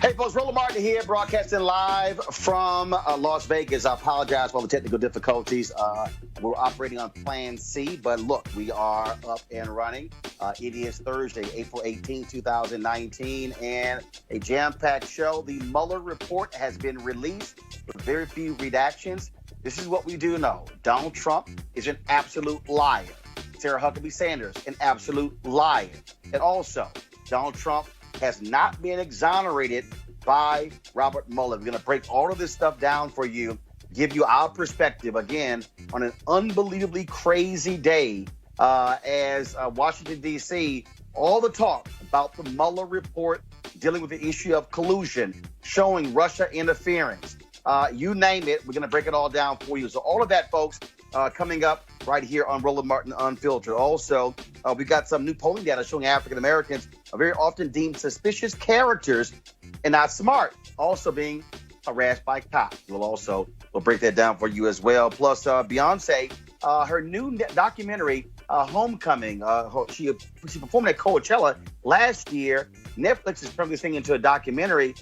Hey, folks, Roland Martin here, broadcasting live from Las Vegas. I apologize for all the technical difficulties. We're operating on Plan C, but look, we are up and running. It is Thursday, April 18, 2019, and a jam-packed show. The Mueller report has been released with very few redactions. This is what we do know. Donald Trump is an absolute liar. Sarah Huckabee Sanders, an absolute liar. And also, Donald Trump has not been exonerated by Robert Mueller. We're going to break all of this stuff down for you, give you our perspective, again, on an unbelievably crazy day as Washington, D.C., all the talk about the Mueller report dealing with the issue of collusion, showing Russia interference. You name it, we're going to break it all down for you. So all of that, folks, coming up right here on Roland Martin Unfiltered. Also, we got some new polling data showing African Americans are very often deemed suspicious characters and not smart, also being harassed by cops. We'll break that down for you as well. Plus, Beyonce, her new documentary, Homecoming. She performed at Coachella last year. Netflix is turning this thing into a documentary,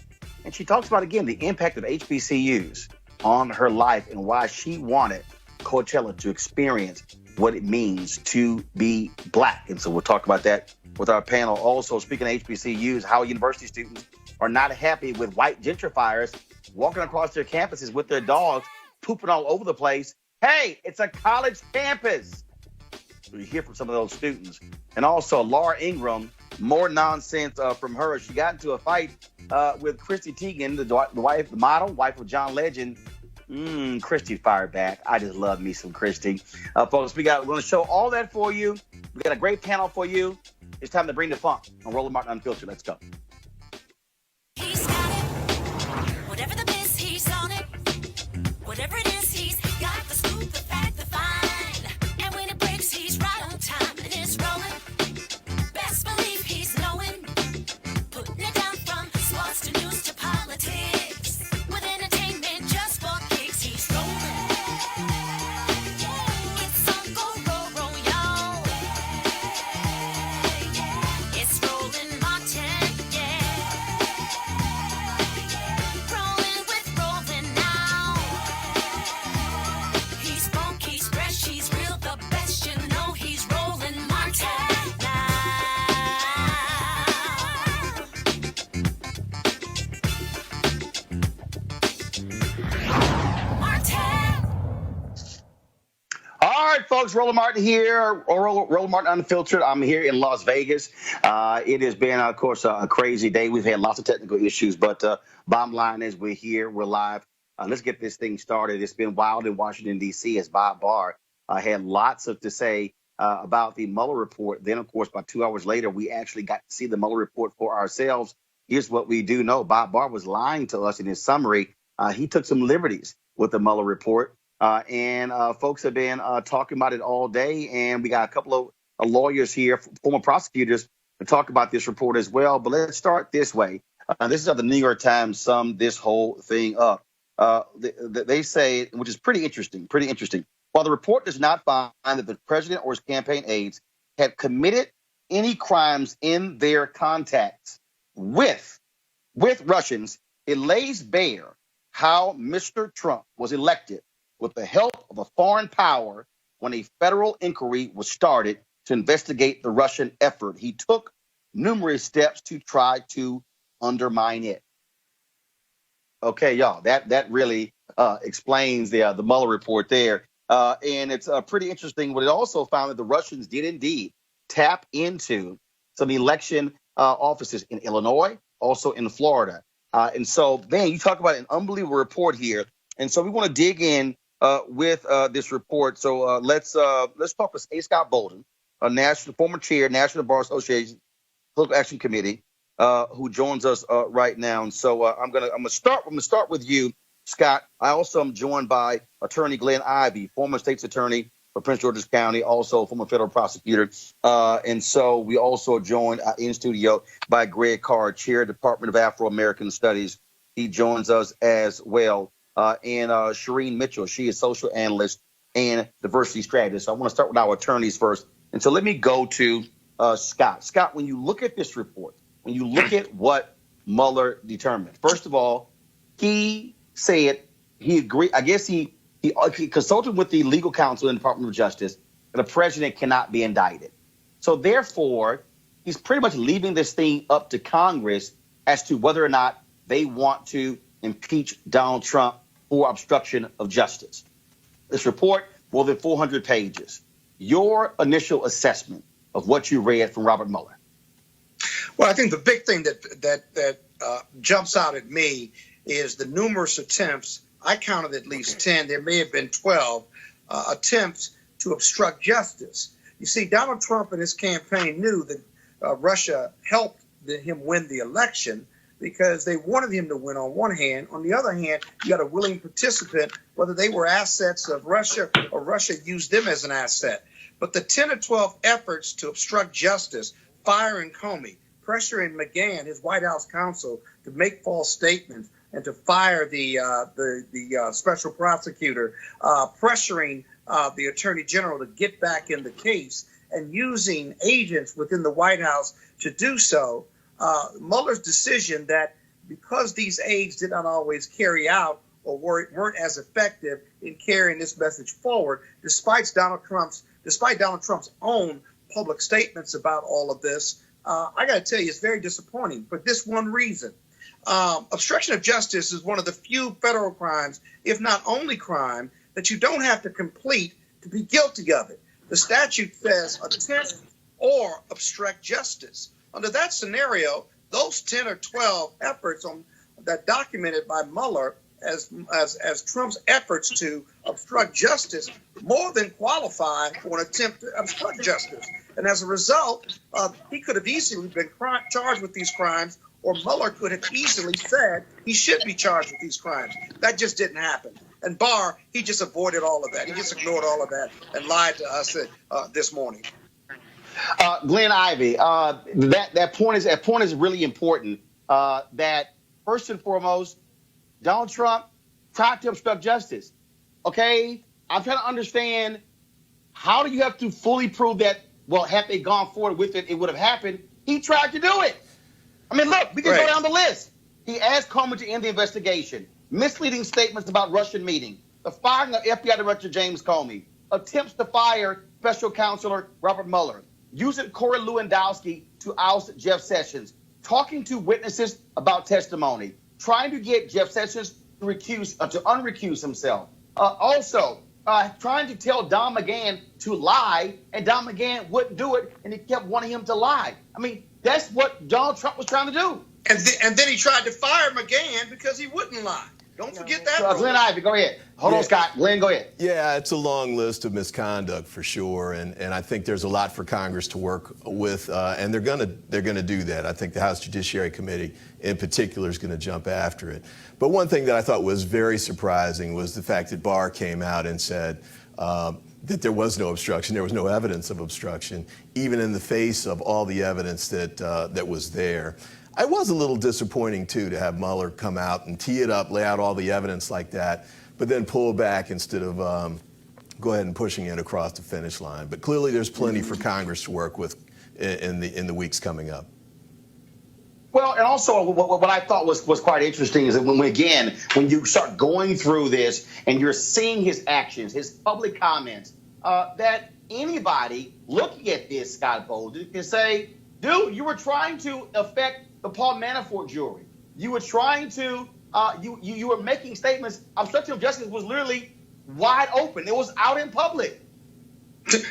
and she talks about, again, the impact of HBCUs on her life and why she wanted Coachella to experience what it means to be black. And so we'll talk about that with our panel. Also, speaking of HBCUs, how university students are not happy with white gentrifiers walking across their campuses with their dogs, pooping all over the place. Hey, it's a college campus. So you hear from some of those students. And also, Laura Ingraham, more nonsense from her. She got into a fight with Christy Teigen, the model, wife of John Legend. Christy fired back. I just love me some Christy. Folks, we're going to show all that for you. We got a great panel for you. It's time to bring the funk on Roland Martin Unfiltered. Let's go. He's got it. Whatever the biz, he's on it. Whatever it is, he's got the scoop, the fact, the fine. And when it breaks, he's right on time and it's rolling. Best believe he's knowing. Putting it down from sports to news to politics. With entertainment just for kicks, he's rolling. It's on go, roll, y'all. It's Roland Martin, yeah. Rolling with Roland now. He's funky, he's fresh, he's real, the best, you know he's Roland Martin now. Martin. All right, folks, Roland Martin here, Roland Martin Unfiltered. I'm here in Las Vegas. It has been, of course, a crazy day. We've had lots of technical issues, but bottom line is we're here, we're live. Let's get this thing started. It's been wild in Washington, D.C. as Bob Barr had lots to say about the Mueller report. Then, of course, about 2 hours later, we actually got to see the Mueller report for ourselves. Here's what we do know. Bob Barr was lying to us in his summary. He took some liberties with the Mueller report. And folks have been talking about it all day. And we got a couple of lawyers here, former prosecutors, to talk about this report as well. But let's start this way. This is how the New York Times summed this whole thing up. They say, which is pretty interesting. While the report does not find that the president or his campaign aides have committed any crimes in their contacts with Russians, it lays bare how Mr. Trump was elected with the help of a foreign power when a federal inquiry was started to investigate the Russian effort. He took numerous steps to try to undermine it. Okay, y'all, that really explains the Mueller report there. And it's pretty interesting. But it also found that the Russians did indeed tap into some election offices in Illinois, also in Florida. And so, man, you talk about an unbelievable report here. And so we want to dig in with this report. So let's talk with A. Scott Bolden, a former chair, National Bar Association Political Action Committee, who joins us right now. And so I'm gonna start with you, Scott. I also am joined by Attorney Glenn Ivey, former state's attorney for Prince George's County, also former federal prosecutor. And so we also joined in studio by Greg Carr, chair, Department of Afro-American Studies. He joins us as well. And Shireen Mitchell, she is social analyst and diversity strategist. So I want to start with our attorneys first. And so let me go to Scott. Scott, when you look at this report, when you look at what Mueller determined? First of all, he said he agreed. I guess he consulted with the legal counsel in the Department of Justice that the president cannot be indicted. So therefore, he's pretty much leaving this thing up to Congress as to whether or not they want to impeach Donald Trump for obstruction of justice. This report, more than 400 pages. Your initial assessment of what you read from Robert Mueller? Well, I think the big thing that jumps out at me is the numerous attempts. I counted at least 10. There may have been 12 attempts to obstruct justice. You see, Donald Trump and his campaign knew that Russia helped him win the election because they wanted him to win on one hand. On the other hand, you got a willing participant, whether they were assets of Russia or Russia used them as an asset. But the 10 or 12 efforts to obstruct justice, firing Comey, pressuring McGahn, his White House counsel, to make false statements and to fire the special prosecutor, pressuring the attorney general to get back in the case, and using agents within the White House to do so. Mueller's decision that because these aides did not always carry out or weren't as effective in carrying this message forward, despite Donald Trump's own public statements about all of this, I got to tell you, it's very disappointing for this one reason. Obstruction of justice is one of the few federal crimes, if not only crime, that you don't have to complete to be guilty of it. The statute says attempt or obstruct justice. Under that scenario, those 10 or 12 efforts that documented by Mueller as Trump's efforts to obstruct justice more than qualify for an attempt to obstruct justice. And as a result, he could have easily been charged with these crimes, or Mueller could have easily said he should be charged with these crimes. That just didn't happen. And Barr, he just avoided all of that. He just ignored all of that and lied to us this morning. Glenn Ivey, that point is really important. That first and foremost, Donald Trump tried to obstruct justice. Okay, I'm trying to understand, how do you have to fully prove that? Well, had they gone forward with it, it would have happened. He tried to do it. I mean, look, we can go down the list. He asked Comey to end the investigation. Misleading statements about Russian meeting. The firing of FBI Director James Comey. Attempts to fire Special Counselor Robert Mueller. Using Corey Lewandowski to oust Jeff Sessions. Talking to witnesses about testimony. Trying to get Jeff Sessions to unrecuse himself. Also, trying to tell Don McGahn to lie, and Don McGahn wouldn't do it, and he kept wanting him to lie. I mean, that's what Donald Trump was trying to do. And then he tried to fire McGahn because he wouldn't lie. Don't forget that. Glenn Ivey, go ahead. Hold on, Scott. Glenn, go ahead. Yeah, it's a long list of misconduct for sure, and I think there's a lot for Congress to work with, and they're gonna do that. I think the House Judiciary Committee, in particular, is going to jump after it. But one thing that I thought was very surprising was the fact that Barr came out and said that there was no obstruction, there was no evidence of obstruction, even in the face of all the evidence that was there. It was a little disappointing, too, to have Mueller come out and tee it up, lay out all the evidence like that, but then pull back instead of go ahead and pushing it across the finish line. But clearly there's plenty for Congress to work with in the weeks coming up. Well, and also what I thought was quite interesting is that when you start going through this and you're seeing his actions, his public comments, that anybody looking at this, Scott Bolden, can say, dude, you were trying to affect the Paul Manafort jury. You were trying to, you were making statements. Obstruction of justice was literally wide open. It was out in public.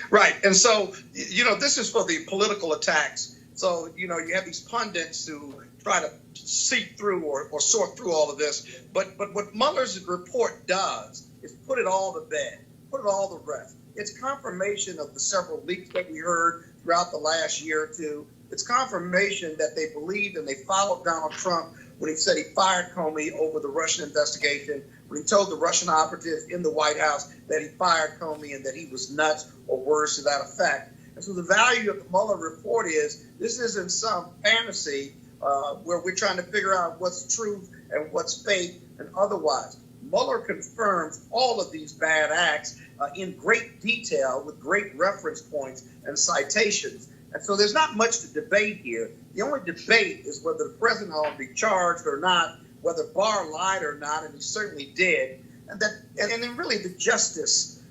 Right. And so, this is for the political attacks. So, you have these pundits who try to seek through or sort through all of this. But what Mueller's report does is put it all to bed, put it all to rest. It's confirmation of the several leaks that we heard throughout the last year or two. It's confirmation that they believed and they followed Donald Trump when he said he fired Comey over the Russian investigation, when he told the Russian operatives in the White House that he fired Comey and that he was nuts or words to that effect. And so the value of the Mueller report is this isn't some fantasy where we're trying to figure out what's truth and what's fake and otherwise. Mueller confirms all of these bad acts in great detail with great reference points and citations. And so there's not much to debate here. The only debate is whether the president ought to be charged or not, whether Barr lied or not, and he certainly did. And then really the Justice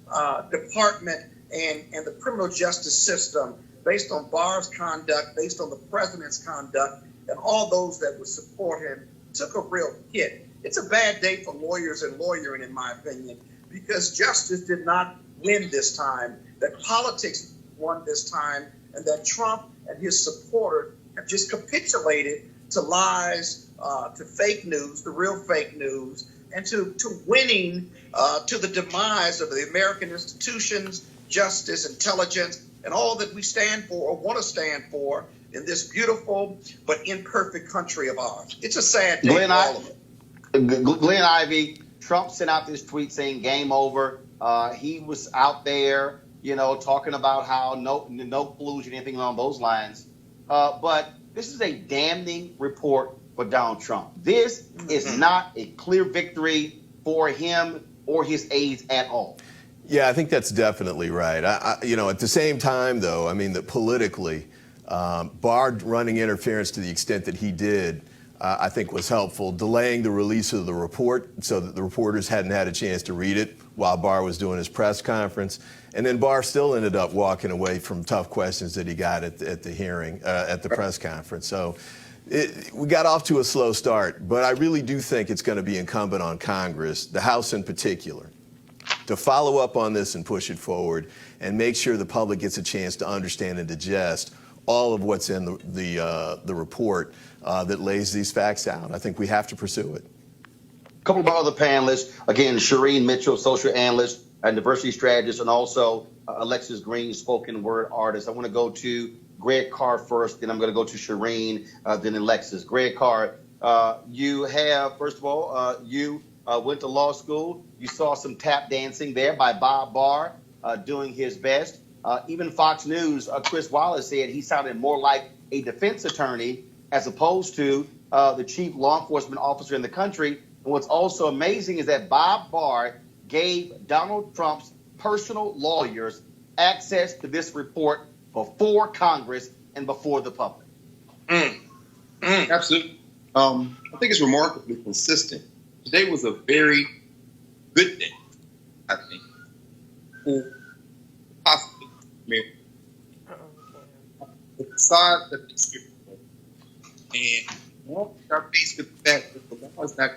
Department and the criminal justice system, based on Barr's conduct, based on the president's conduct, and all those that would support him, took a real hit. It's a bad day for lawyers and lawyering, in my opinion, because justice did not win this time, that politics won this time, and that Trump and his supporters have just capitulated to lies, to fake news, the real fake news, and to winning, to the demise of the American institutions, justice, intelligence, and all that we stand for or want to stand for in this beautiful but imperfect country of ours. It's a sad day for all of it. Glenn Ivey, Trump sent out this tweet saying game over. He was out there, talking about how no collusion, anything along those lines. But this is a damning report for Donald Trump. This is not a clear victory for him or his aides at all. Yeah, I think that's definitely right. At the same time, though, I mean, that politically, Barr running interference to the extent that he did, I think was helpful, delaying the release of the report so that the reporters hadn't had a chance to read it while Barr was doing his press conference. And then Barr still ended up walking away from tough questions that he got at the hearing, at the press conference. So we got off to a slow start, but I really do think it's going to be incumbent on Congress, the House in particular, to follow up on this and push it forward and make sure the public gets a chance to understand and digest all of what's in the report that lays these facts out. I think we have to pursue it. A couple of our other panelists, again, Shireen Mitchell, social analyst and diversity strategist, and also Alexis Green, spoken word artist. I want to go to Greg Carr first, then I'm going to go to Shireen, then Alexis. Greg Carr, you have, first of all, you went to law school. You saw some tap dancing there by Bob Barr doing his best. Even Fox News, Chris Wallace said he sounded more like a defense attorney as opposed to the chief law enforcement officer in the country. And what's also amazing is that Bob Barr gave Donald Trump's personal lawyers access to this report before Congress and before the public. Absolutely. I think it's remarkably consistent. Today was a very good day, I think, for possibly America. Besides the description, and we are faced with the fact that the law is not.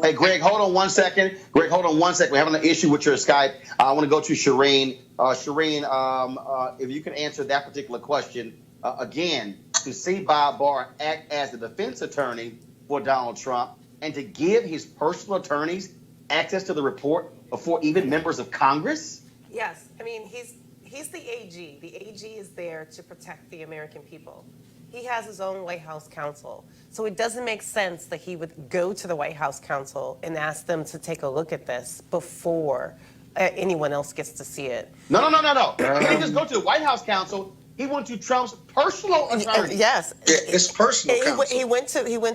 Hey, Greg, hold on one second. We're having an issue with your Skype. I want to go to Shireen. Shireen, if you can answer that particular question. Again, to see Bob Barr act as the defense attorney for Donald Trump and to give his personal attorneys access to the report before even members of Congress? Yes. I mean, he's the AG. The AG is there to protect the American people. He has his own White House counsel. So it doesn't make sense that he would go to the White House counsel and ask them to take a look at this before anyone else gets to see it. No. He didn't just go to the White House counsel. He went to Trump's personal attorney. Yes. His personal counsel. He went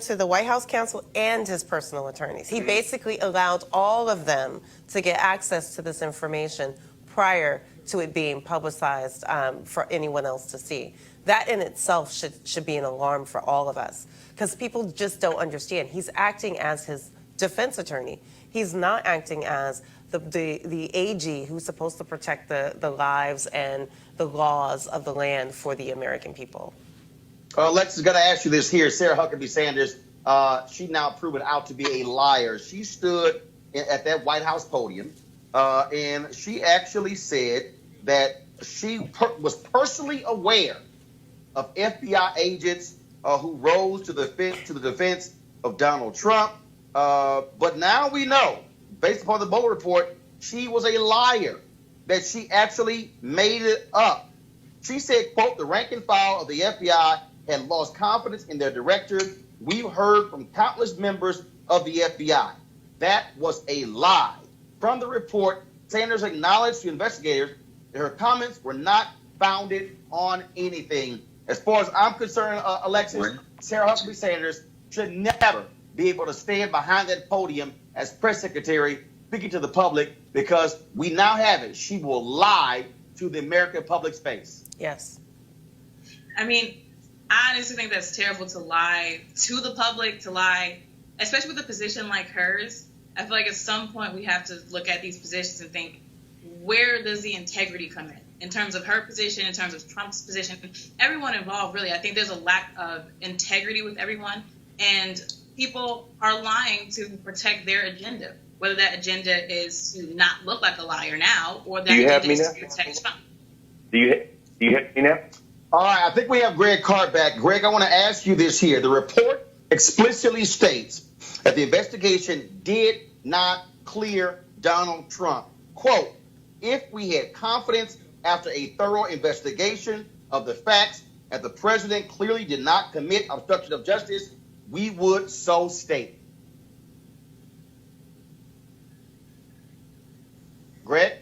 to the White House counsel and his personal attorneys. He basically allowed all of them to get access to this information prior to it being publicized for anyone else to see. That in itself should be an alarm for all of us, because people just don't understand. He's acting as his defense attorney. He's not acting as the AG who's supposed to protect the lives and the laws of the land for the American people. Lex is going to ask you this here. Sarah Huckabee Sanders, she now proven out to be a liar. She stood at that White House podium, and she actually said that she was personally aware of FBI agents who rose to the defense of Donald Trump. But now we know, based upon the Mueller report, she was a liar, that she actually made it up. She said, quote, "The rank and file of the FBI had lost confidence in their directors. We've heard from countless members of the FBI." That was a lie. From the report, Sanders acknowledged to investigators that her comments were not founded on anything. As far as I'm concerned, Alexis, Sarah Huckabee Sanders should never be able to stand behind that podium as press secretary speaking to the public, because we now have it. She will lie to the American public's face. Yes. I mean, I honestly think that's terrible to lie to the public, to lie, especially with a position like hers. I feel like at some point we have to look at these positions and think, where does the integrity come in terms of her position, in terms of Trump's position, everyone involved, really. I think there's a lack of integrity with everyone, and people are lying to protect their agenda, whether that agenda is to not look like a liar now, or that agenda is to protect Trump. Do you have me now? All right, I think we have Greg Carr back. Greg, I want to ask you this here. The report explicitly states that the investigation did not clear Donald Trump. Quote, if we had confidence after a thorough investigation of the facts that the president clearly did not commit obstruction of justice, we would so state. Greg?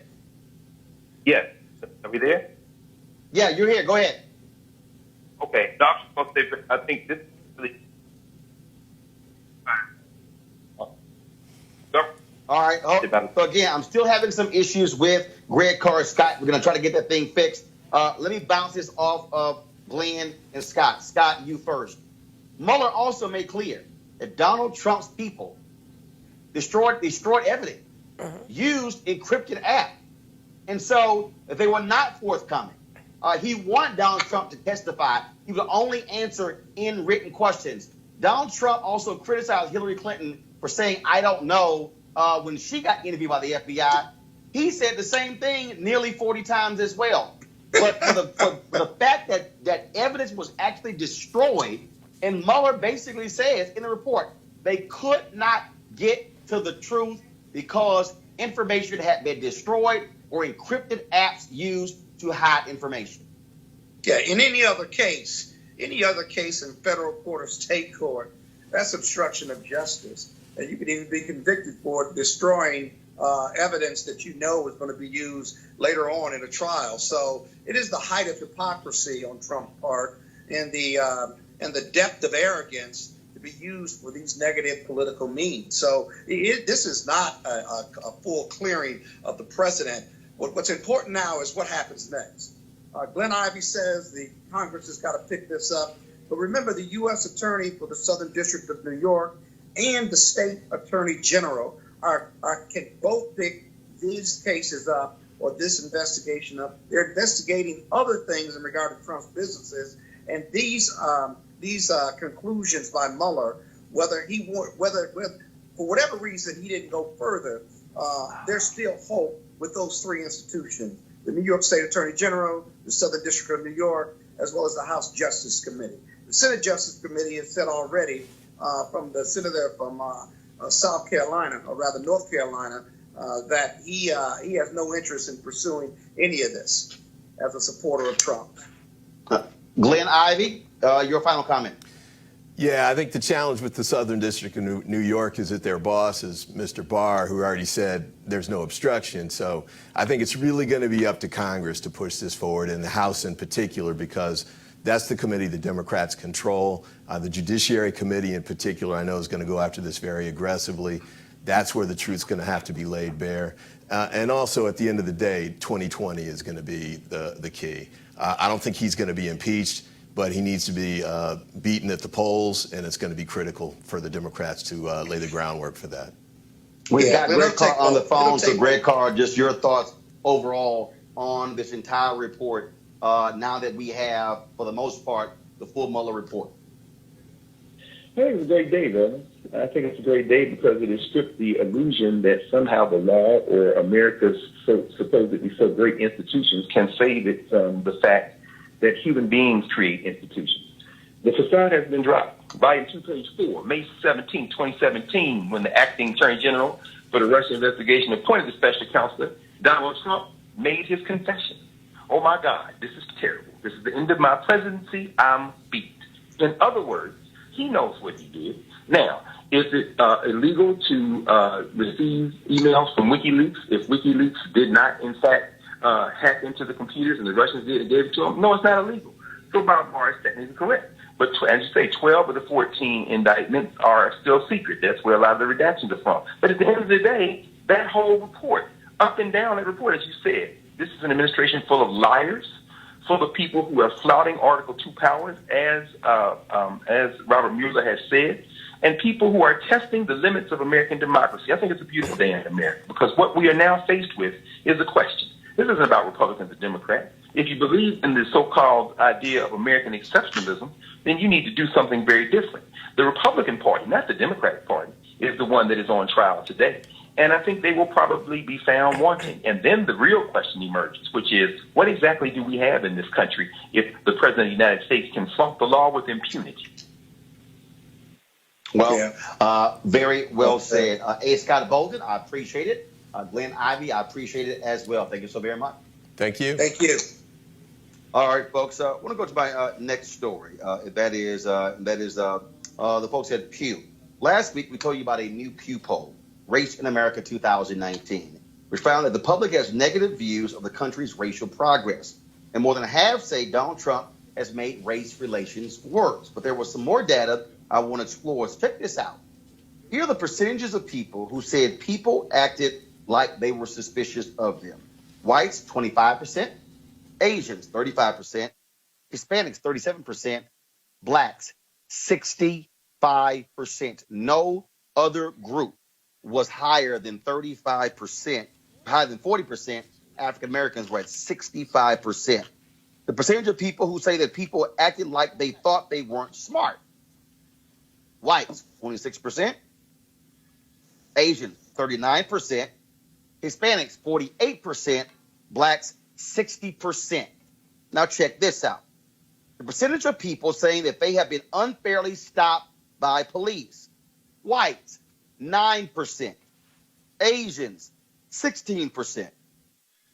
Yes. Are we there? Yeah, you're here. Go ahead. Okay. Dr. I think this is really All right. So again, I'm still having some issues with Greg Carr and Scott. We're going to try to get that thing fixed. Let me bounce this off of Glenn and Scott. Scott, you first. Mueller also made clear that Donald Trump's people destroyed evidence, used encrypted app. And so if they were not forthcoming, he wanted Donald Trump to testify. He would only answer in written questions. Donald Trump also criticized Hillary Clinton for saying, I don't know, when she got interviewed by the FBI. He said the same thing nearly 40 times as well. But for the fact that evidence was actually destroyed, and Mueller basically says in the report, they could not get to the truth because information had been destroyed or encrypted apps used to hide information. Yeah, in any other case in federal court or state court, that's obstruction of justice. And you could even be convicted for destroying evidence that you know is going to be used later on in a trial. So it is the height of hypocrisy on Trump's part and the depth of arrogance to be used for these negative political means. So this is not a full clearing of the president. What's important now is what happens next. Glenn Ivey says the Congress has got to pick this up. But remember, the U.S. Attorney for the Southern District of New York and the State Attorney General can both pick these cases up or this investigation up. They're investigating other things in regard to Trump's businesses, and these conclusions by Mueller, whether for whatever reason he didn't go further, there's still hope with those three institutions: the New York State Attorney General, the Southern District of New York, as well as the House Justice Committee. The Senate Justice Committee has said already from the senator from South Carolina, or rather North Carolina, that he has no interest in pursuing any of this as a supporter of Trump. Glenn Ivey, your final comment. Yeah, I think the challenge with the Southern District of New York is that their boss is Mr. Barr, who already said there's no obstruction. So I think it's really going to be up to Congress to push this forward, and the House in particular, because that's the committee the Democrats control. The Judiciary Committee in particular, I know, is going to go after this very aggressively. That's where the truth's going to have to be laid bare. And also, at the end of the day, 2020 is going to be the key. I don't think he's going to be impeached, but he needs to be beaten at the polls, and it's going to be critical for the Democrats to lay the groundwork for that. We've got Greg Carr on the phone. So, Greg Carr, just your thoughts overall on this entire report now that we have, for the most part, the full Mueller report. I think it's a great day, man. I think it's a great day because it has stripped the illusion that somehow the law or America's supposedly so great institutions can save it from the fact that human beings create institutions. The facade has been dropped. Volume 2, page 4, May 17, 2017, when the acting Attorney General for the Russia investigation appointed the special counselor, Donald Trump, made his confession. Oh my God, this is terrible. This is the end of my presidency. I'm beat. In other words, he knows what he did. Now, is it illegal to receive emails from WikiLeaks if WikiLeaks did not, in fact, hack into the computers and the Russians did and gave it to them? No, it's not illegal. So Bob Barr is technically correct. But as you say, 12 of the 14 indictments are still secret. That's where a lot of the redactions are from. But at the end of the day, that whole report, up and down that report, as you said, this is an administration full of liars, for the people who are flouting Article 2 powers, as Robert Mueller has said, and people who are testing the limits of American democracy. I think it's a beautiful day in America, because what we are now faced with is a question. This isn't about Republicans and Democrats. If you believe in the so-called idea of American exceptionalism, then you need to do something very different. The Republican Party, not the Democratic Party, is the one that is on trial today. And I think they will probably be found wanting. And then the real question emerges, which is, what exactly do we have in this country if the President of the United States can flunk the law with impunity? Well, very well said. A. Scott Bolden, I appreciate it. Glenn Ivey, I appreciate it as well. Thank you so very much. Thank you. Thank you. All right, folks. I want to go to my next story. That is the folks at Pew. Last week, we told you about a new Pew poll, Race in America 2019, which found that the public has negative views of the country's racial progress. And more than half say Donald Trump has made race relations worse. But there was some more data I want to explore. So check this out. Here are the percentages of people who said people acted like they were suspicious of them. Whites, 25%. Asians, 35%. Hispanics, 37%. Blacks, 65%. No other group was higher than 35%, higher than 40%. African Americans were at 65%. The percentage of people who say that people acted like they thought they weren't smart. Whites, 26%. Asians, 39%. Hispanics, 48%. Blacks, 60%. Now check this out. The percentage of people saying that they have been unfairly stopped by police. Whites, 9%. Asians, 16%.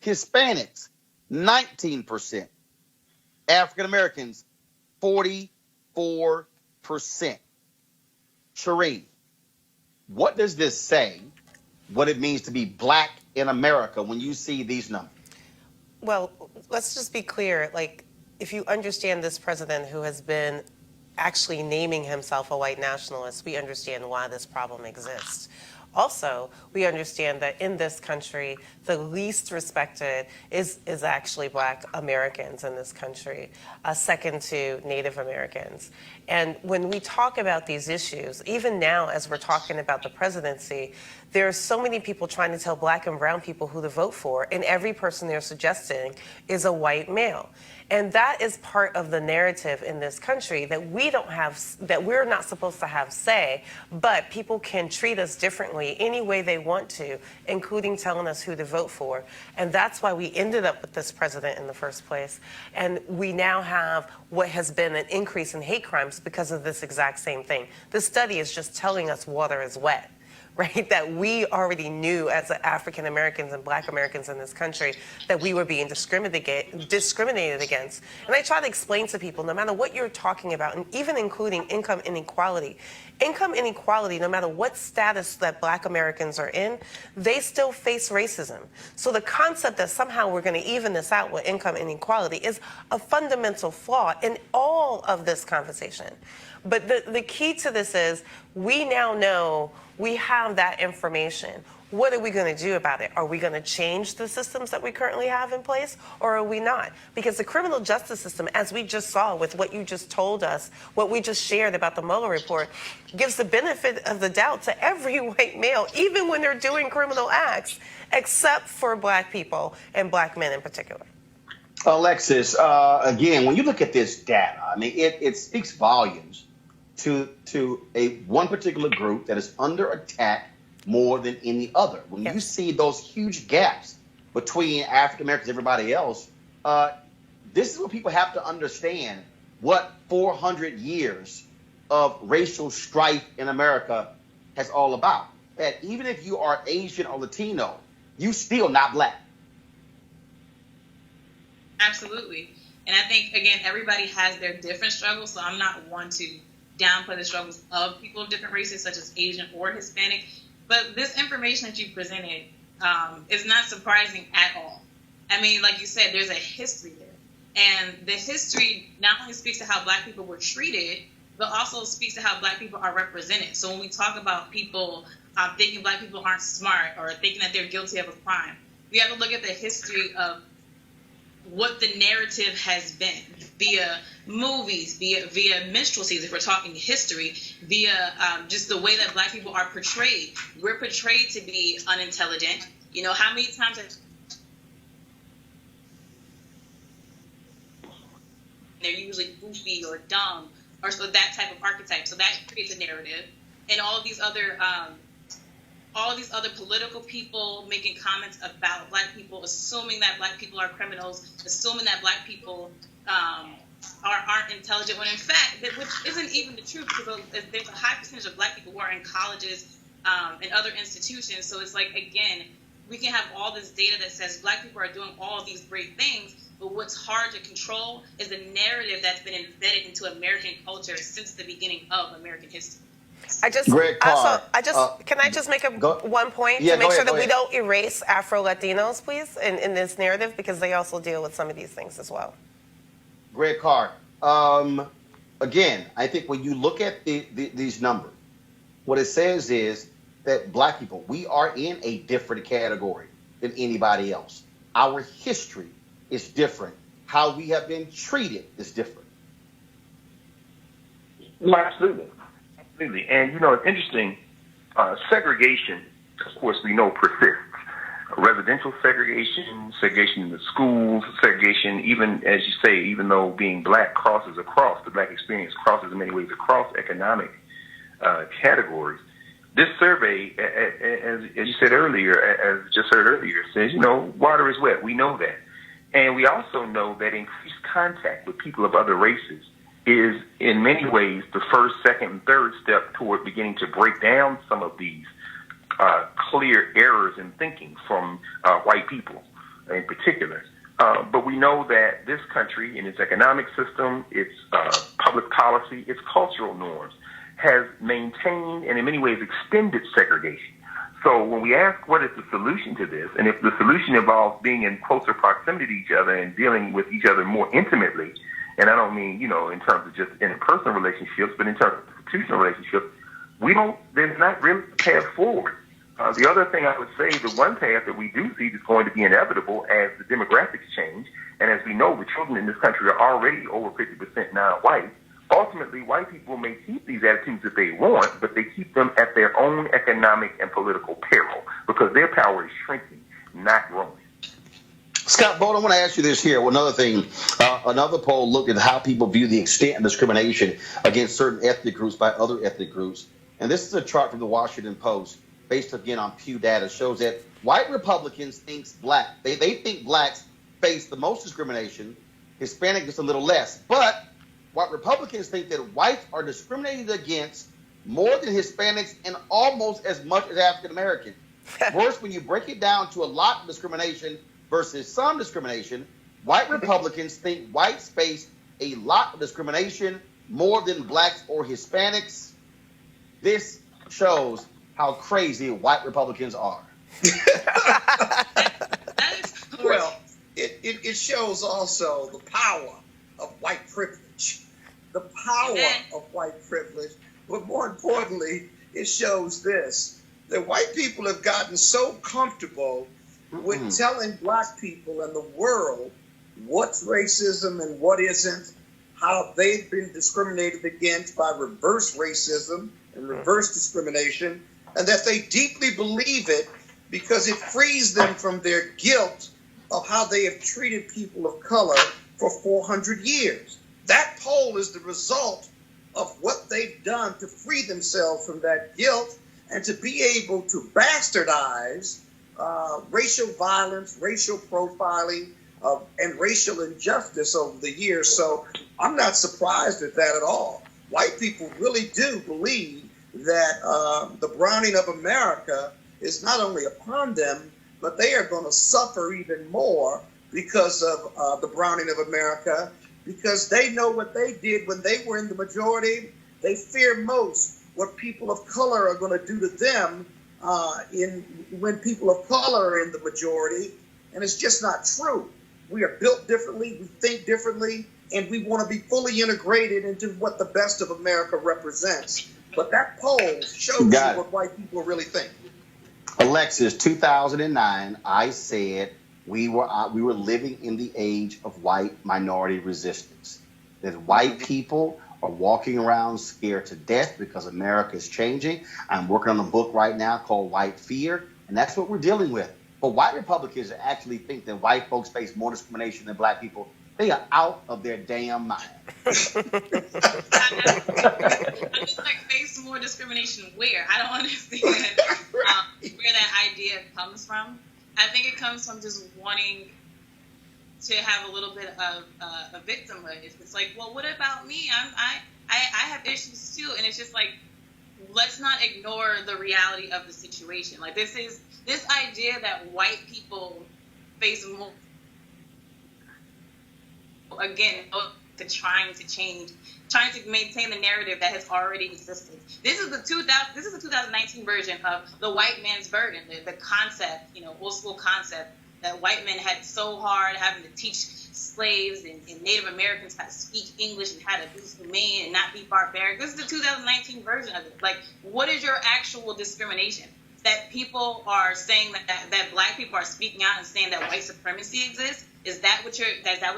Hispanics, 19%. African Americans, 44%. Shireen, what does this say, what it means to be black in America when you see these numbers? Well, let's just be clear. Like, if you understand this president who has been actually naming himself a white nationalist, we understand why this problem exists. Also, we understand that in this country, the least respected is actually Black Americans in this country, second to Native Americans. And when we talk about these issues, even now as we're talking about the presidency, there are so many people trying to tell Black and brown people who to vote for, and every person they're suggesting is a white male. And that is part of the narrative in this country, that we don't have, that we're not supposed to have say, but people can treat us differently any way they want to, including telling us who to vote for. And that's why we ended up with this president in the first place. And we now have what has been an increase in hate crimes because of this exact same thing. This study is just telling us water is wet. Right, that we already knew as African Americans and Black Americans in this country that we were being discriminated against. And I try to explain to people, no matter what you're talking about, and even including income inequality, no matter what status that Black Americans are in, they still face racism. So the concept that somehow we're going to even this out with income inequality is a fundamental flaw in all of this conversation. But the key to this is we now know we have that information. What are we going to do about it? Are we going to change the systems that we currently have in place, or are we not? Because the criminal justice system, as we just saw with what you just told us, what we just shared about the Mueller report, gives the benefit of the doubt to every white male, even when they're doing criminal acts, except for Black people and Black men in particular. Alexis, again, when you look at this data, I mean, it speaks volumes to one particular group that is under attack more than any other. When you see those huge gaps between African Americans and everybody else, this is what people have to understand what 400 years of racial strife in America has all about. That even if you are Asian or Latino, you still not Black. Absolutely. And I think, again, everybody has their different struggles, so I'm not one to downplay the struggles of people of different races, such as Asian or Hispanic. But this information that you presented is not surprising at all. I mean, like you said, there's a history there. And the history not only speaks to how Black people were treated, but also speaks to how Black people are represented. So when we talk about people thinking Black people aren't smart or thinking that they're guilty of a crime, we have to look at the history of what the narrative has been via movies, via minstrelsies, if we're talking history, via just the way that Black people are portrayed. We're portrayed to be unintelligent. You know, how many times they're usually goofy or dumb, or so that type of archetype. So that creates a narrative, and all of these other political people making comments about Black people, assuming that Black people are criminals, assuming that Black people aren't intelligent, when in fact, which isn't even the truth, because there's a high percentage of Black people who are in colleges and other institutions. So it's like, again, we can have all this data that says Black people are doing all of these great things, but what's hard to control is the narrative that's been embedded into American culture since the beginning of American history. Greg Carr, Can I just make one point Yeah, to make go sure ahead, that go we ahead. don't erase Afro-Latinos, please, in this narrative, because they also deal with some of these things as well. Greg Carr. Again, I think when you look at these numbers, what it says is that Black people, we are in a different category than anybody else. Our history is different. How we have been treated is different. Well, absolutely. Absolutely. And, you know, it's interesting. Segregation, of course, we know persists. Residential segregation, segregation in the schools, segregation, even, as you say, even though being Black crosses across, the Black experience crosses in many ways across economic categories. This survey, as you said earlier, as just heard earlier, says, you know, water is wet. We know that. And we also know that increased contact with people of other races is in many ways the first, second, and third step toward beginning to break down some of these clear errors in thinking from white people in particular. But we know that this country, in its economic system, its public policy, its cultural norms, has maintained and in many ways extended segregation. So when we ask what is the solution to this, and if the solution involves being in closer proximity to each other and dealing with each other more intimately, and I don't mean, you know, in terms of just interpersonal relationships, but in terms of institutional relationships, there's not really a path forward. The other thing I would say, the one path that we do see is going to be inevitable as the demographics change, and as we know, the children in this country are already over 50% non-white. Ultimately, white people may keep these attitudes that they want, but they keep them at their own economic and political peril because their power is shrinking, not growing. Scott Bolt, I want to ask you this here. Another thing, another poll looked at how people view the extent of discrimination against certain ethnic groups by other ethnic groups. And this is a chart from the Washington Post, based again on Pew data, shows that white Republicans think they think Blacks face the most discrimination, Hispanic just a little less. But white Republicans think that whites are discriminated against more than Hispanics and almost as much as African Americans. Worse, when you break it down to a lot of discrimination versus some discrimination, white Republicans think whites face a lot of discrimination more than Blacks or Hispanics. This shows how crazy white Republicans are. Well, it shows also the power of white privilege. The power of white privilege. But more importantly, it shows this, that white people have gotten so comfortable with telling Black people and the world what's racism and what isn't, how they've been discriminated against by reverse racism and reverse discrimination, and that they deeply believe it because it frees them from their guilt of how they have treated people of color for 400 years. That poll is the result of what they've done to free themselves from that guilt and to be able to bastardize racial violence, racial profiling, and racial injustice over the years. So I'm not surprised at that at all. White people really do believe that the browning of America is not only upon them, but they are going to suffer even more because of the browning of America, because they know what they did when they were in the majority. They fear most what people of color are going to do to them when people of color are in the majority, and it's just not true. We are built differently, we think differently, and we want to be fully integrated into what the best of America represents. But that poll shows you what white people really think. Alexis, 2009, I said we were living in the age of white minority resistance. That white people are walking around scared to death because America is changing. I'm working on a book right now called White Fear, and that's what we're dealing with. But white Republicans actually think that white folks face more discrimination than black people. They are out of their damn mind. I'm just like, face more discrimination where? I don't understand where that idea comes from. I think it comes from just wanting to have a little bit of a victimhood. It's like, well, what about me? I have issues too, and it's just like, let's not ignore the reality of the situation. Like, this idea that white people face more, again, to trying to maintain the narrative that has already existed. This is the 2019 version of the white man's burden, the concept, old school concept that white men had so hard having to teach slaves and Native Americans how to speak English and how to be humane and not be barbaric. This is the 2019 version of it. Like, what is your actual discrimination? That people are saying that black people are speaking out and saying that white supremacy exists? Is that what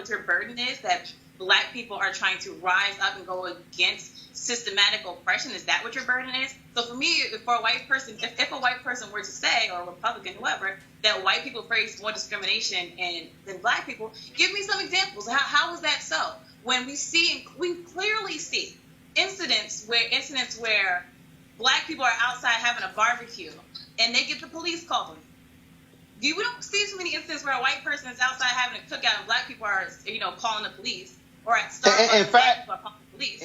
your burden is? That black people are trying to rise up and go against systematic oppression? Is that what your burden is? So for me, for a white person, if a white person were to say, or a Republican, whoever, that white people face more discrimination than black people, give me some examples. How is that so? When we clearly see incidents where black people are outside having a barbecue and they get the police called. We don't see too many instances where a white person is outside having a cookout and black people are, calling the police, or at Starbucks, black people are calling the police.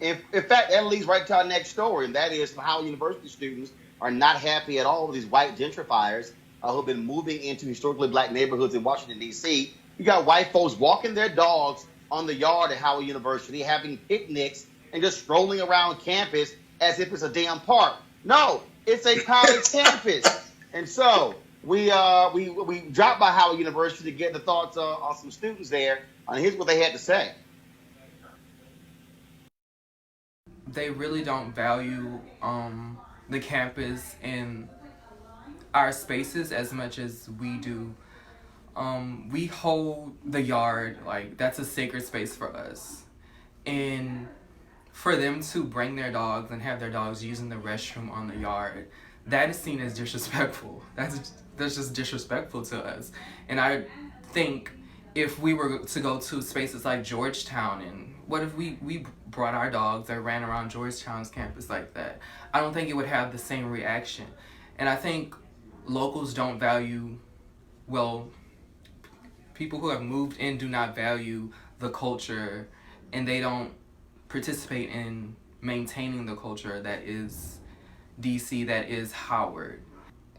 In fact, that leads right to our next story, and that is how university students are not happy at all with these white gentrifiers who have been moving into historically black neighborhoods in Washington, D.C. You got white folks walking their dogs on the yard at Howard University, having picnics, and just strolling around campus as if it's a damn park. No, it's a college campus. And so we dropped by Howard University to get the thoughts on some students there. And here's what they had to say. They really don't value the campus and our spaces as much as we do. We hold the yard, like, that's a sacred space for us. And for them to bring their dogs and have their dogs using the restroom on the yard, that is seen as disrespectful. That's just disrespectful to us. And I think if we were to go to spaces like Georgetown, and what if we brought our dogs that ran around Georgetown's campus like that? I don't think it would have the same reaction. And I think locals don't value, people who have moved in do not value the culture, and they don't participate in maintaining the culture that is DC, that is Howard.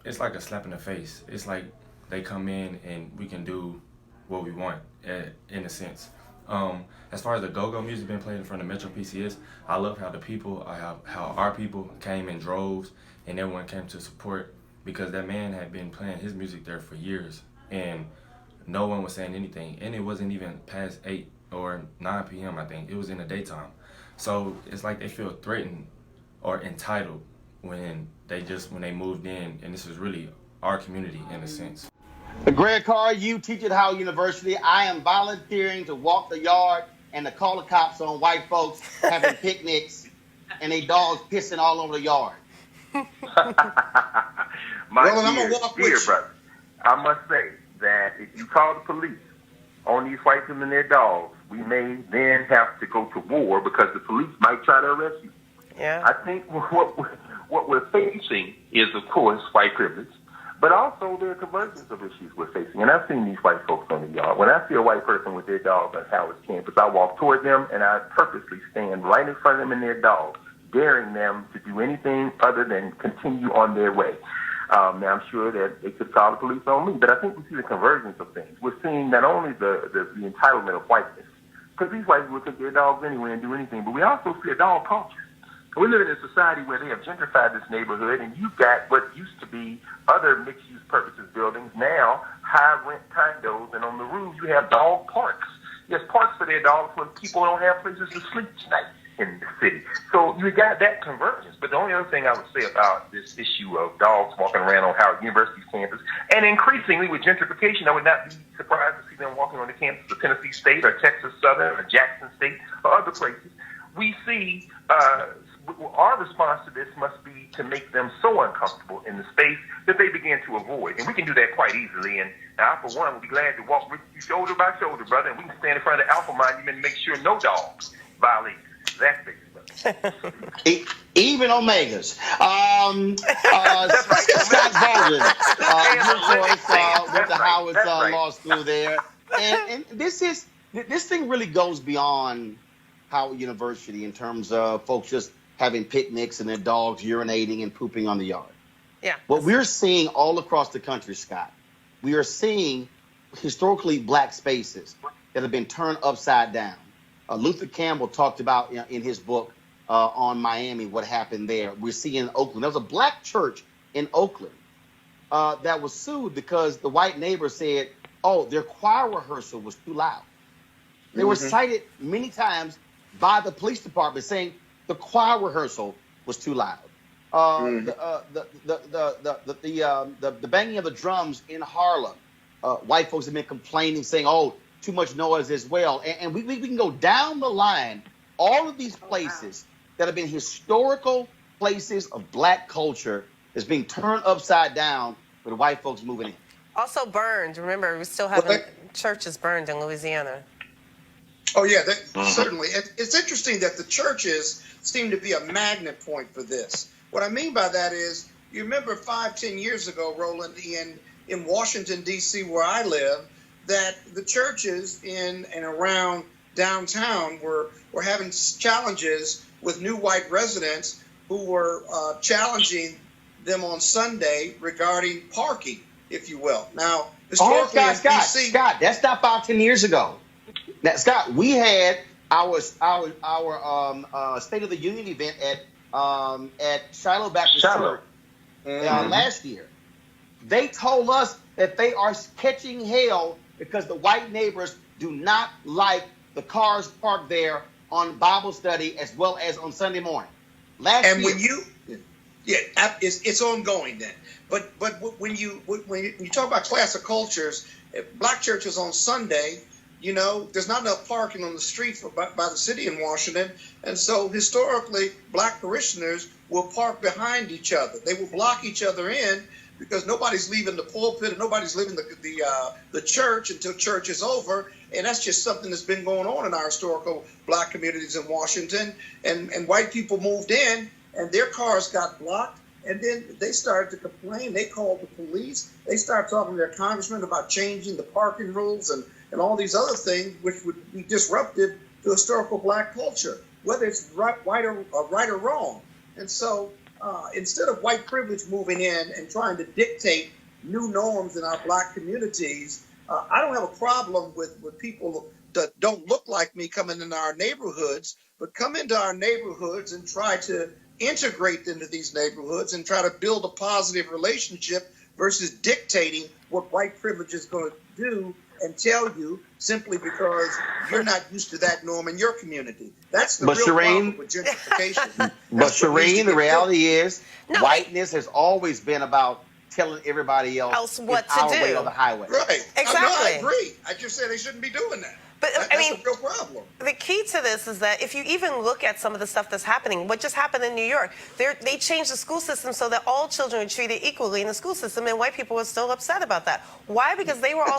It's like a slap in the face. It's like they come in and we can do what we want, in a sense. As far as the go-go music being played in front of Metro PCS, I love how how our people came in droves and everyone came to support, because that man had been playing his music there for years and no one was saying anything. And it wasn't even past 8 or 9 p.m. I think. It was in the daytime. So it's like they feel threatened or entitled when they moved in, and this is really our community in a sense. Greg Carr, you teach at Howard University. I am volunteering to walk the yard and to call the cops on white folks having picnics and they dogs pissing all over the yard. Dear brother, I must say that if you call the police on these white people and their dogs, we may then have to go to war because the police might try to arrest you. Yeah. I think what we're facing is, of course, white privilege, but also there are convergence of issues we're facing. And I've seen these white folks on the yard. When I see a white person with their dog on Howard campus, I walk toward them and I purposely stand right in front of them and their dog, daring them to do anything other than continue on their way. Now, I'm sure that they could call the police on me, but I think we see the convergence of things. We're seeing not only the entitlement of whiteness, because these white people take their dogs anywhere and do anything, but we also see a dog culture. We live in a society where they have gentrified this neighborhood, and you've got what used to be other mixed-use purposes buildings, now high-rent condos, and on the roofs you have dog parks. Yes, parks for their dogs when people don't have places to sleep tonight. in the city. So you got that convergence. But the only other thing I would say about this issue of dogs walking around on Howard University's campus, and increasingly with gentrification, I would not be surprised to see them walking on the campus of Tennessee State or Texas Southern or Jackson State or other places. We see our response to this must be to make them so uncomfortable in the space that they begin to avoid. And we can do that quite easily. And I, for one, will be glad to walk with you shoulder by shoulder, brother, and we can stand in front of the Alpha Monument and make sure no dogs violate that space. Even Omegas. Scott Baldwin, with the Howard Law School there. And this thing really goes beyond Howard University in terms of folks just having picnics and their dogs urinating and pooping on the yard. Yeah. What we're seeing all across the country, Scott, we are seeing historically black spaces that have been turned upside down. Luther Campbell talked about in his book on Miami what happened there. We're seeing in Oakland. There was a black church in Oakland that was sued because the white neighbor said, oh, their choir rehearsal was too loud. They were cited many times by the police department saying the choir rehearsal was too loud. The banging of the drums in Harlem, white folks have been complaining, saying, oh, too much noise as well. And we can go down the line, all of these places that have been historical places of black culture is being turned upside down with white folks moving in. Also burned. Remember, we still have churches burned in Louisiana. Oh, yeah, certainly. It's interesting that the churches seem to be a magnet point for this. What I mean by that is, you remember 5-10 years ago, Roland, in Washington, D.C., where I live, that the churches in and around downtown were having challenges with new white residents who were challenging them on Sunday regarding parking, if you will. Now, historically in D.C. Scott, that's not 5-10 years ago. Now, Scott, we had our State of the Union event at Shiloh Baptist Church last year. They told us that they are catching hell because the white neighbors do not like the cars parked there on Bible study as well as on Sunday morning. It's ongoing then. But when you talk about class of cultures, black churches on Sunday, there's not enough parking on the street by the city in Washington. And so historically, black parishioners will park behind each other. They will block each other in because nobody's leaving the pulpit and nobody's leaving the church until church is over. And that's just something that's been going on in our historical black communities in Washington. And white people moved in and their cars got blocked. And then they started to complain. They called the police. They started talking to their congressman about changing the parking rules and all these other things, which would be disruptive to historical black culture, whether it's right or wrong. And so instead of white privilege moving in and trying to dictate new norms in our black communities, I don't have a problem with people that don't look like me coming into our neighborhoods, but come into our neighborhoods and try to integrate into these neighborhoods and try to build a positive relationship versus dictating what white privilege is going to do and tell you simply because you're not used to that norm in your community. That's the real problem with gentrification. But Shireen, the reality is whiteness has always been about telling everybody else what to do. Way or the highway. Right. Exactly. I agree. I just said they shouldn't be doing that. But that's a real problem. The key to this is that if you even look at some of the stuff that's happening, what just happened in New York, they changed the school system so that all children are treated equally in the school system, and white people were still upset about that. Why? Because they were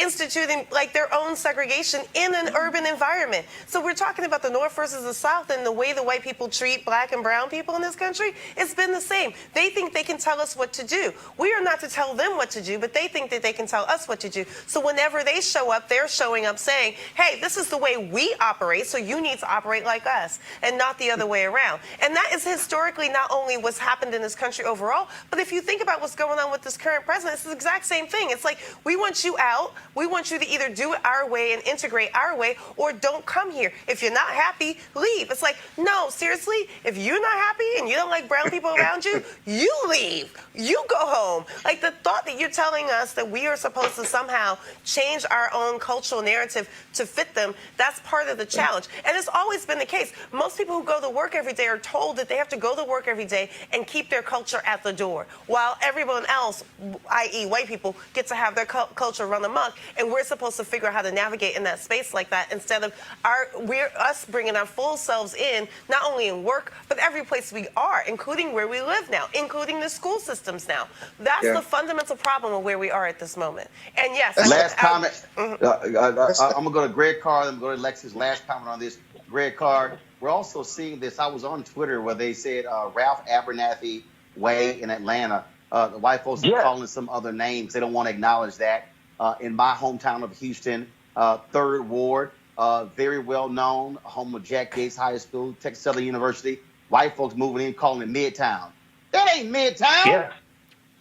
instituting like their own segregation in an urban environment. So we're talking about the North versus the South, and the way the white people treat black and brown people in this country, it's been the same. They think they can tell us what to do. We are not to tell them what to do, but they think that they can tell us what to do. So whenever they show up, they're showing up saying, hey, this is the way we operate, so you need to operate like us, and not the other way around. And that is historically not only what's happened in this country overall, but if you think about what's going on with this current president, it's the exact same thing. It's like, we want you out, we want you to either do it our way and integrate our way, or don't come here. If you're not happy, leave. It's like, no, seriously, if you're not happy and you don't like brown people around you, you leave. You go home. Like, the thought that you're telling us that we are supposed to somehow change our own cultural narrative narrative to fit them, that's part of the challenge. And it's always been the case. Most people who go to work every day are told that they have to go to work every day and keep their culture at the door, while everyone else, i.e. white people, get to have their culture run amok, and we're supposed to figure out how to navigate in that space like that instead of us bringing our full selves in, not only in work, but every place we are, including where we live now, including the school systems now. That's the fundamental problem of where we are at this moment. And yes, last comment. I'm gonna go to Greg Carr. I'm gonna go to Alexis. Last comment on this, Greg Carr. We're also seeing this. I was on Twitter where they said Ralph Abernathy Way in Atlanta. The white folks are calling some other names. They don't want to acknowledge that. In my hometown of Houston, 3rd Ward, very well known, home of Jack Gates High School, Texas Southern University. White folks moving in, calling it Midtown. That ain't Midtown. Yeah.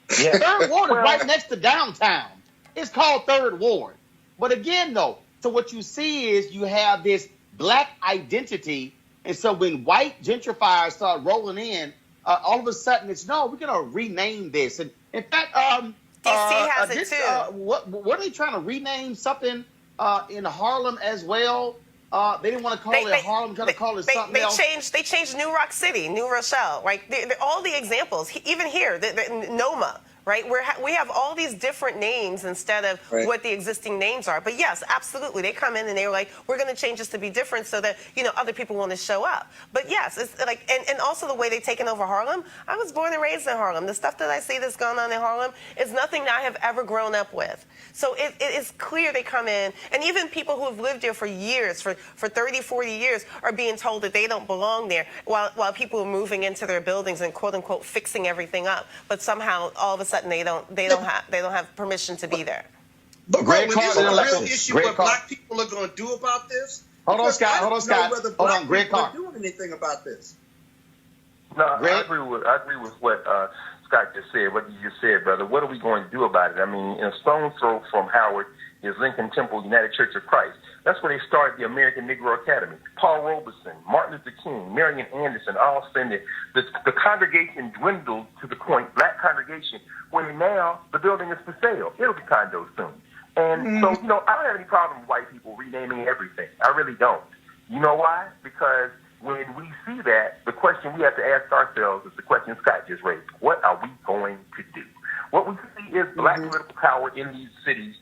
3rd Ward is right next to downtown. It's called 3rd Ward. But again, though, so what you see is you have this black identity. And so when white gentrifiers start rolling in, all of a sudden it's, no, we're going to rename this. And in fact, DC has it too. What are they trying to rename something in Harlem as well? They didn't want to call it Harlem, trying to call it something else. They changed New Rock City, New Rochelle, right? All the examples, even here, Noma, right? We have all these different names instead of what the existing names are. But yes, absolutely, they come in and they're like, we're going to change this to be different so that other people want to show up. But yes, it's like, and also the way they've taken over Harlem. I was born and raised in Harlem. The stuff that I see that's gone on in Harlem is nothing that I have ever grown up with. So it is clear they come in, and even people who have lived there for years, for 30, 40 years, are being told that they don't belong there, while people are moving into their buildings and quote unquote fixing everything up. But somehow all of a sudden they don't have permission to be there. But Greg Roland, Carr, is a real issue what black people are going to do about this? Hold on, Scott. Hold on, Greg Carr. Doing anything about this? No, I agree with what Scott just said. What you just said, brother. What are we going to do about it? I mean, in a stone's throw from Howard is Lincoln Temple United Church of Christ. That's where they started the American Negro Academy. Paul Robeson, Martin Luther King, Marion Anderson, all saying that the congregation dwindled to the point, black congregation, where now the building is for sale. It'll be condos soon. And so, I don't have any problem with white people renaming everything. I really don't. You know why? Because when we see that, the question we have to ask ourselves is the question Scott just raised. What are we going to do? What we see is black political power in these cities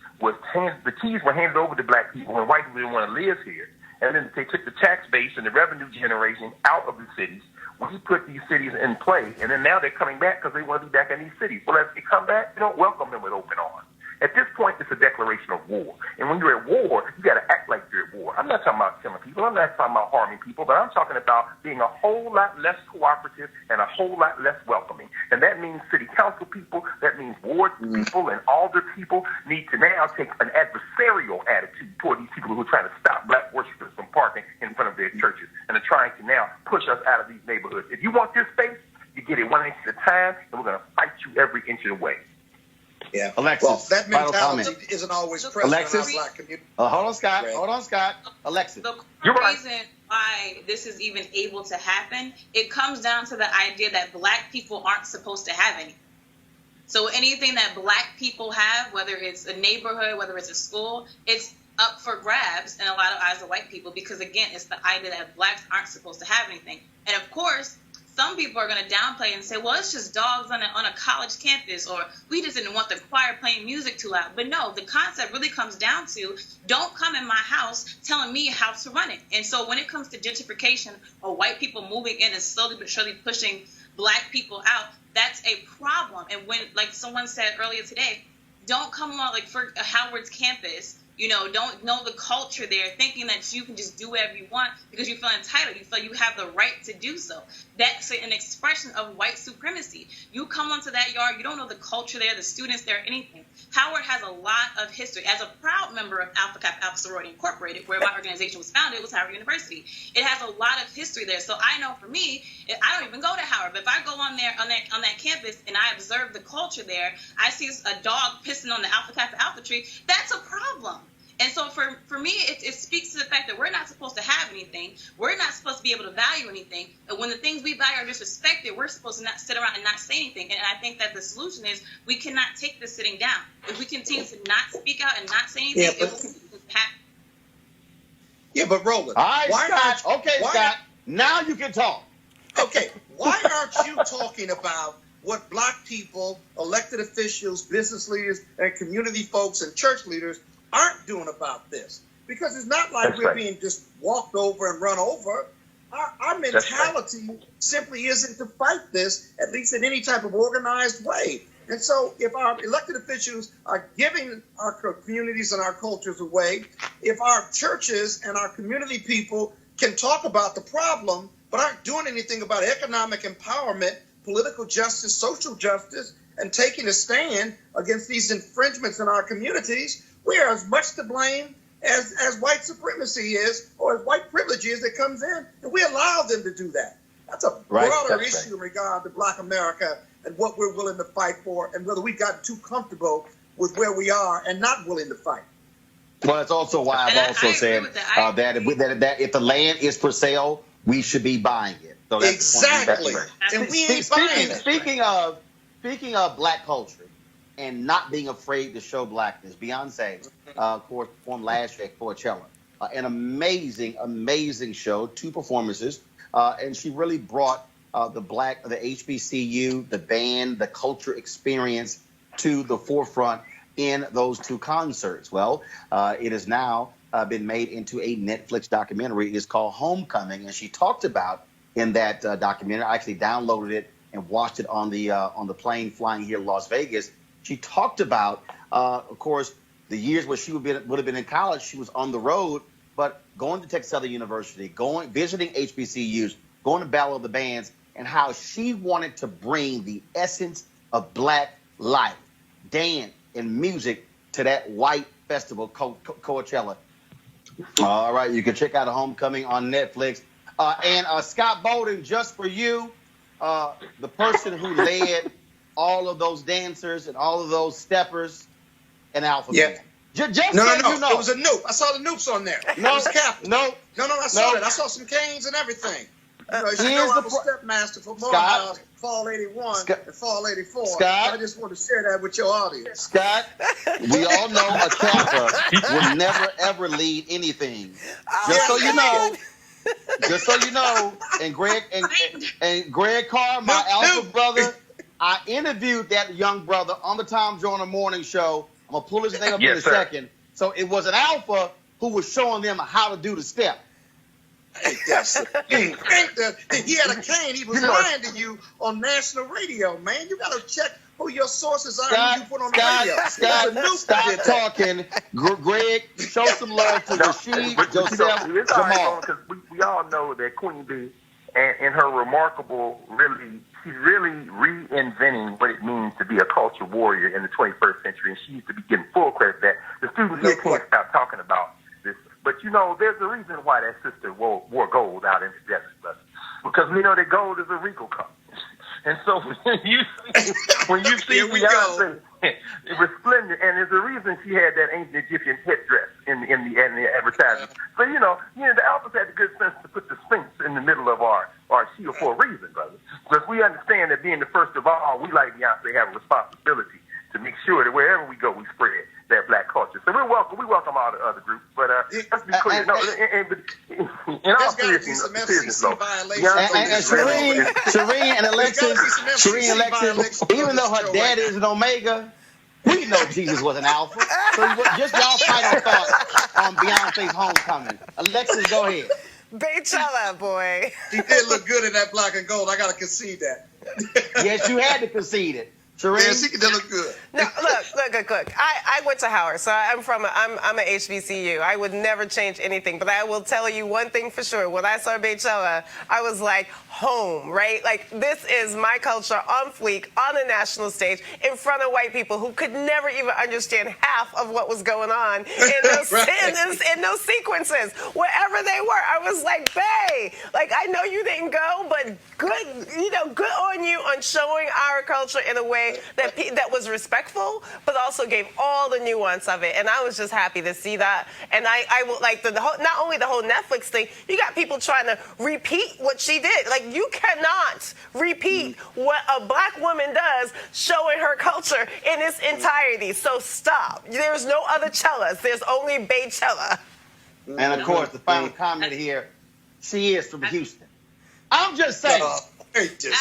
the keys were handed over to black people when white people didn't want to live here. And then they took the tax base and the revenue generation out of the cities. We put these cities in play, and then now they're coming back because they want to be back in these cities. Well, as they come back, you don't welcome them with open arms. At this point, it's a declaration of war. And when you're at war, you got to act like you're at war. I'm not talking about killing people. I'm not talking about harming people. But I'm talking about being a whole lot less cooperative and a whole lot less welcoming. And that means city council people, that means ward people and alder people need to now take an adversarial attitude toward these people who are trying to stop black worshipers from parking in front of their churches and are trying to now push us out of these neighborhoods. If you want this space, you get it 1 inch at a time, and we're going to fight you every inch of the way. Yeah. Alexis, well, that mentality isn't always present Alexis, in our black community. Hold on, Scott. Alexis. The reason why this is even able to happen, it comes down to the idea that black people aren't supposed to have anything. So anything that black people have, whether it's a neighborhood, whether it's a school, it's up for grabs in a lot of eyes of white people because, again, it's the idea that blacks aren't supposed to have anything. And, of course, some people are going to downplay and say, well, it's just dogs on a college campus, or we just didn't want the choir playing music too loud. But no, the concept really comes down to don't come in my house telling me how to run it. And so when it comes to gentrification or white people moving in and slowly but surely pushing black people out, that's a problem. And when, like someone said earlier today, don't come on like for Howard's campus, don't know the culture there, thinking that you can just do whatever you want because you feel entitled. You feel you have the right to do so. That's an expression of white supremacy. You come onto that yard, you don't know the culture there, the students there, anything. Howard has a lot of history. As a proud member of Alpha Kappa Alpha Sorority Incorporated, where my organization was founded, it was Howard University. It has a lot of history there. So I know for me, I don't even go to Howard, but if I go on there on that campus and I observe the culture there, I see a dog pissing on the Alpha Kappa Alpha tree, that's a problem. And so for me, it speaks to the fact that we're not supposed to have anything. We're not supposed to be able to value anything. And when the things we value are disrespected, we're supposed to not sit around and not say anything. And I think that the solution is we cannot take this sitting down. If we continue to not speak out and not say anything, it will continue to happen. Yeah, but Roland. All right, why Scott. aren't- Okay, why- Scott. Now you can talk. Okay, why aren't you talking about what black people, elected officials, business leaders, and community folks and church leaders aren't doing about this? Because it's not like That's we're right. being just walked over and run over. Our mentality simply isn't to fight this, at least in any type of organized way. And so if our elected officials are giving our communities and our cultures away, if our churches and our community people can talk about the problem, but aren't doing anything about economic empowerment, political justice, social justice, and taking a stand against these infringements in our communities, we are as much to blame as white supremacy is, or as white privilege is that comes in, and we allow them to do that. That's a broader issue in regard to Black America and what we're willing to fight for, and whether we've gotten too comfortable with where we are and not willing to fight. Well, that's also why I've also said that if the land is for sale, we should be buying it. So that's exactly. And we ain't buying it. Speaking of black culture and not being afraid to show blackness, Beyonce, of course, performed last year at Coachella. An amazing show, 2 performances, and she really brought the HBCU, the band, the culture experience to the forefront in those 2 concerts. Well, it has now been made into a Netflix documentary. It's called Homecoming, and she talked about in that documentary. I actually downloaded it and watched it on the plane flying here to Las Vegas. She talked about, of course, the years where she would have been in college. She was on the road, but going to Texas Southern University, visiting HBCUs, going to Battle of the Bands, and how she wanted to bring the essence of black life, dance, and music to that white festival, Coachella. All right, you can check out Homecoming on Netflix. And Scott Bolden, just for you, the person who led all of those dancers and all of those steppers and Alpha Man. Just no. You know. It was a Noop. I saw the Noops on there. No, it was Captain. No, I saw it. I saw some canes and everything. I was stepmaster for Morehouse, Fall 81 and Fall 84. Scott, I just want to share that with your audience. Scott, we all know a Kappa will never, ever lead anything. Just so you know, and Greg Carr, my alpha brother, I interviewed that young brother on the Tom Joyner Morning Show. I'm going to pull his name up in a second. So it was an alpha who was showing them how to do the step. He had a cane. He was lying to you on national radio, man. You got to check who your sources are who you put on the radio. Stop talking. Greg, show some love to Rashid, Joseph, Jamal. Because we all know that Queen Bee and her remarkable, she's really reinventing what it means to be a culture warrior in the 21st century, and she needs to be getting full credit for that. The students can't stop talking about this. But, there's a reason why that sister wore gold out in the desert. Because we know that gold is a regal color. And so when you see Beyonce resplendent, and there's a reason she had that ancient Egyptian headdress in the advertisement. So, the Alphas had the good sense to put the Sphinx in the middle of our shield for a reason, brother. Because we understand that being the first of all, we like Beyonce have a responsibility to make sure that wherever we go, we spread that black culture. So we welcome all the other groups, but let's be clear. In all seriousness, though, Shireen and Alexis, even though her dad is an Omega, we know Jesus was an Alpha. So just y'all final thoughts on Beyonce's Homecoming. Alexis, go ahead. Beychella, boy. She did look good in that black and gold. I got to concede that. Yes, you had to concede it. Shireen? Yeah, she did look good. No, look. I went to Howard, so I'm a HBCU. I would never change anything, but I will tell you one thing for sure. When I saw Beychella, I was like, home, right? Like, this is my culture on fleek, on the national stage, in front of white people who could never even understand half of what was going on in those, in those sequences. Wherever they were, I was like, bae, like, I know you didn't go, but good on you on showing our culture in a way that was respectful, but also gave all the nuance of it. And I was just happy to see that. And I will like not only the whole Netflix thing, you got people trying to repeat what she did. Like, you cannot repeat what a black woman does, showing her culture in its entirety. So stop. There's no other cellas. There's only Beychella. And of course, the final comment here, she is from Houston. I'm just saying.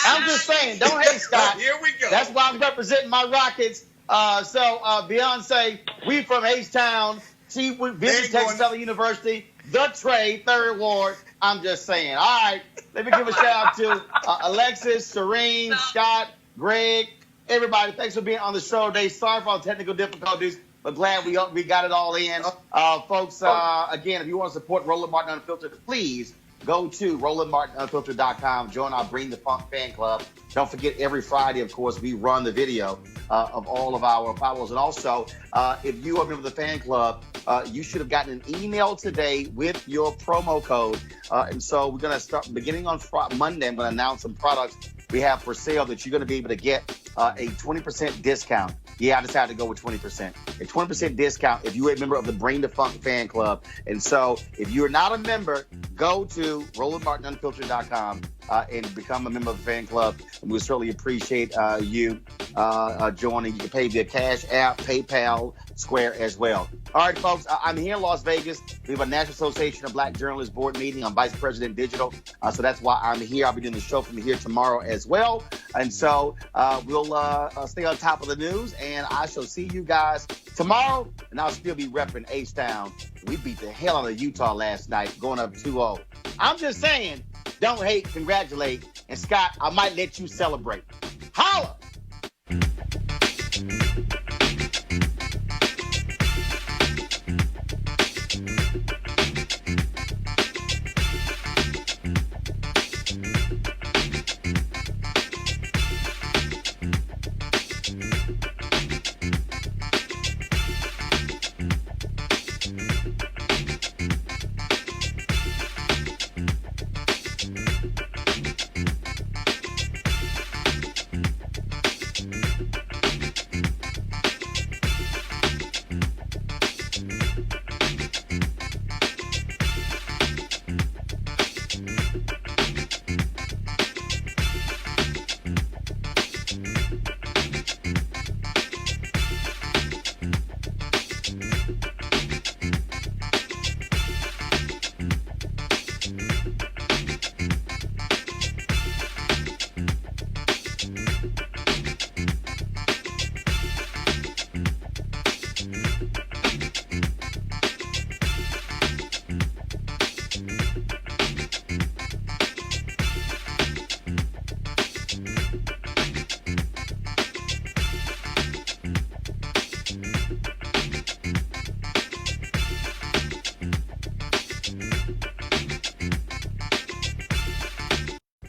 I'm just saying. Don't hate, Scott. Here we go. That's why I'm representing my Rockets. Beyonce, we from H-Town. She visited Texas Southern University, the trade, 3rd Ward. I'm just saying. All right, let me give a shout out to Alexis, Shireen, Scott, Greg, everybody. Thanks for being on the show today. Sorry for all the technical difficulties, but glad we got it all in. Folks, again, if you want to support Roland Martin Unfiltered, please go to RolandMartinUnfiltered.com. Join our Bring the Funk fan club. Don't forget, every Friday, of course, we run the video of all of our follows. And also, if you are a member of the fan club, you should have gotten an email today with your promo code. And so we're going to start beginning on Monday. I'm going to announce some products we have for sale that you're going to be able to get a 20% discount. Yeah, I decided to go with 20%. A 20% discount if you're a member of the Bring the Funk fan club. And so if you're not a member, go to RolandMartinUnfiltered.com and become a member of the fan club. And we certainly appreciate you joining. You can pay via Cash App, PayPal, Square as well. All right, folks, I'm here in Las Vegas. We have a National Association of Black Journalists board meeting. I'm Vice President Digital, so that's why I'm here. I'll be doing the show from here tomorrow as well. And so we'll stay on top of the news, and I shall see you guys tomorrow, and I'll still be repping H-Town. We beat the hell out of Utah last night, going up 2-0. I'm just saying, don't hate, congratulate. And Scott, I might let you celebrate. Holla!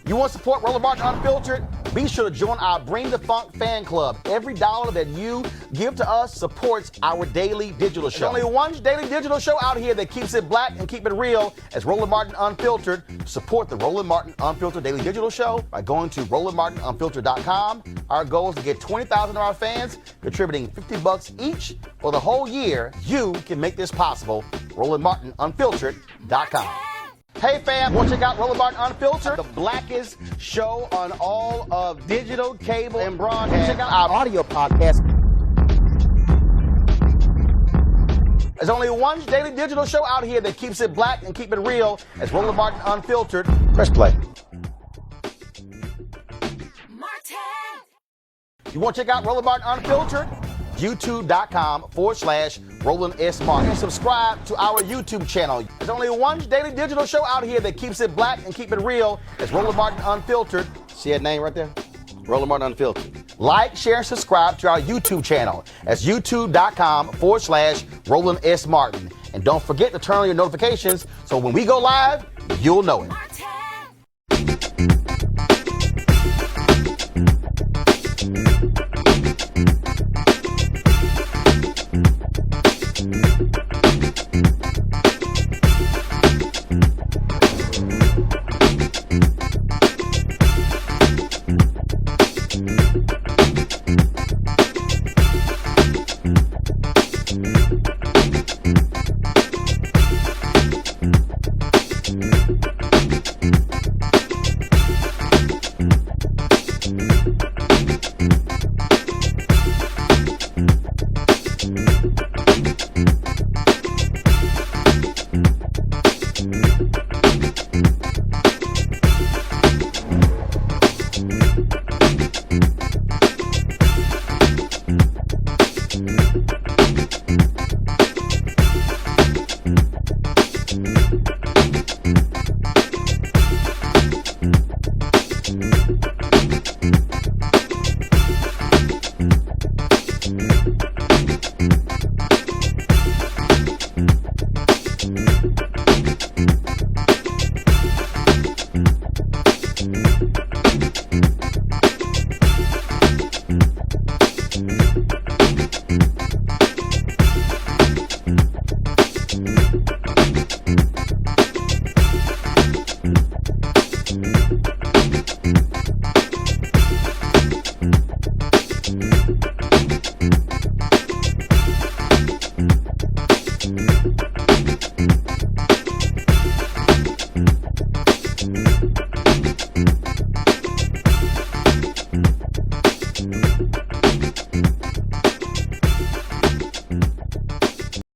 You want to support Roland Martin Unfiltered? Be sure to join our Bring the Funk fan club. Every dollar that you give to us supports our daily digital show. There's only one daily digital show out here that keeps it black and keep it real as Roland Martin Unfiltered. Support the Roland Martin Unfiltered daily digital show by going to RolandMartinUnfiltered.com. Our goal is to get 20,000 of our fans contributing $50 each for the whole year. You can make this possible. RolandMartinUnfiltered.com. Hey fam, want to check out Roland Martin Unfiltered, the blackest show on all of digital, cable, and broadcast. Check out our audio podcast. There's only one daily digital show out here that keeps it black and keep it real as Roland Martin Unfiltered. Press play. Martin. You want to check out Roland Martin Unfiltered? YouTube.com/Roland S. Martin. And subscribe to our YouTube channel. There's only one daily digital show out here that keeps it black and keep it real. It's Roland Martin Unfiltered. See that name right there? Roland Martin Unfiltered. Like, share, and subscribe to our YouTube channel. That's YouTube.com/Roland S. Martin. And don't forget to turn on your notifications so when we go live, you'll know it.